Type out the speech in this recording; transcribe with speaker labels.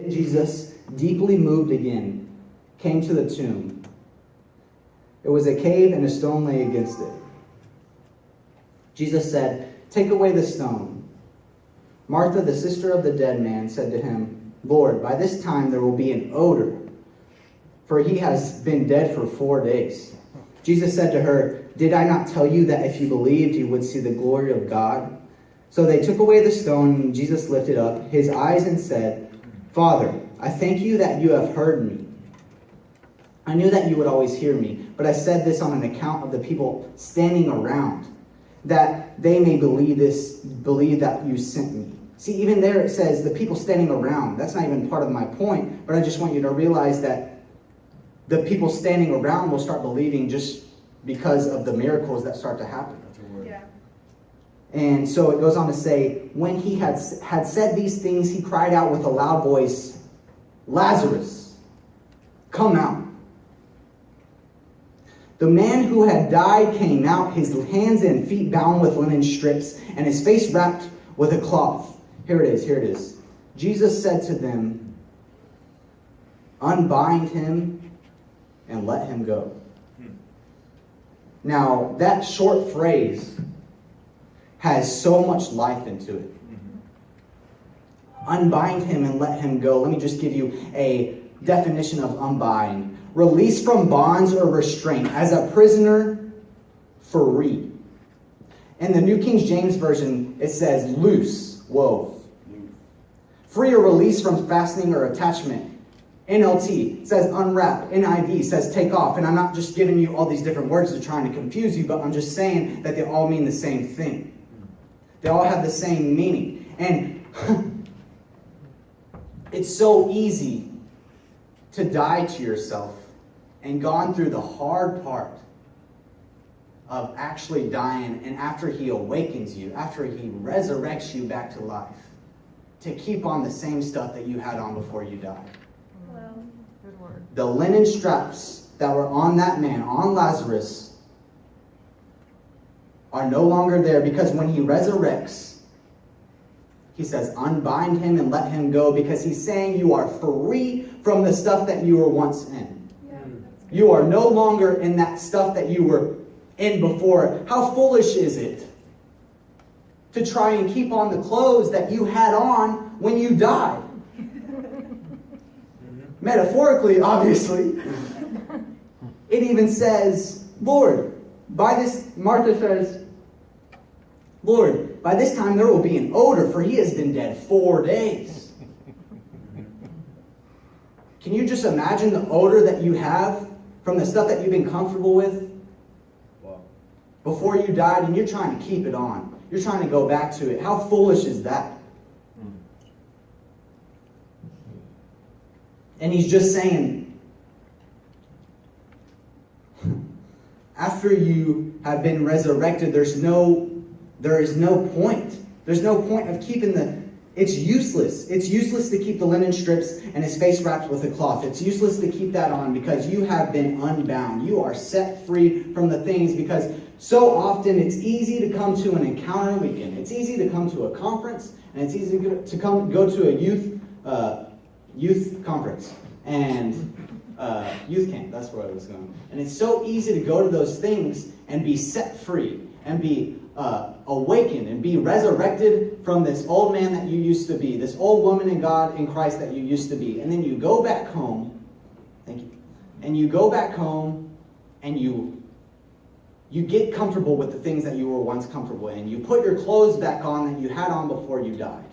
Speaker 1: Jesus, deeply moved again, came to the tomb. It was a cave and a stone lay against it. Jesus said, "Take away the stone." Martha, the sister of the dead man, said to him, "Lord, by this time there will be an odor, for he has been dead for 4 days." Jesus said to her, "Did I not tell you that if you believed, you would see the glory of God?" So they took away the stone, and Jesus lifted up his eyes and said, "Father, I thank you that you have heard me. I knew that you would always hear me, but I said this on an account of the people standing around, that they may believe that you sent me." See, even there it says the people standing around. That's not even part of my point, but I just want you to realize that the people standing around will start believing just because of the miracles that start to happen.
Speaker 2: Yeah.
Speaker 1: And so it goes on to say, when he had said these things, he cried out with a loud voice, "Lazarus, come out." The man who had died came out, his hands and feet bound with linen strips, and his face wrapped with a cloth. Here it is. Jesus said to them, "Unbind him and let him go." Now, that short phrase has so much life into it. Unbind him and let him go. Let me just give you a definition of unbind. Release from bonds or restraint, as a prisoner free. In the New King James Version, it says loose, wove. Free or release from fastening or attachment. NLT says unwrap. NIV says take off. And I'm not just giving you all these different words to trying to confuse you, but I'm just saying that they all mean the same thing. They all have the same meaning. And it's so easy to die to yourself and gone through the hard part of actually dying, and after he awakens you, after he resurrects you back to life, to keep on the same stuff that you had on before you died.
Speaker 2: Well, good word.
Speaker 1: The linen straps that were on that man, on Lazarus, are no longer there, because when he resurrects, he says, unbind him and let him go, because he's saying you are free from the stuff that you were once in.
Speaker 2: Yeah,
Speaker 1: You are no longer in that stuff that you were in before. How foolish is it to try and keep on the clothes that you had on when you died? Metaphorically, obviously. It even says, Lord, Martha says, Lord, by this time there will be an odor, for he has been dead 4 days. Can you just imagine the odor that you have from the stuff that you've been comfortable with before you died, and you're trying to keep it on? You're trying to go back to it. How foolish is that? And he's just saying, after you have been resurrected, there is no point. There's no point of keeping it's useless. It's useless to keep the linen strips and his face wrapped with a cloth. It's useless to keep that on, because you have been unbound. You are set free from the things, because so often it's easy to come to an encounter weekend. It's easy to come to a conference, and it's easy to go to a youth conference and youth camp. That's where I was going. And it's so easy to go to those things and be set free and be awakened and be resurrected from this old man that you used to be, this old woman in God in Christ that you used to be. And then you go back home. Thank you. And you go back home and you get comfortable with the things that you were once comfortable in. You put your clothes back on that you had on before you died.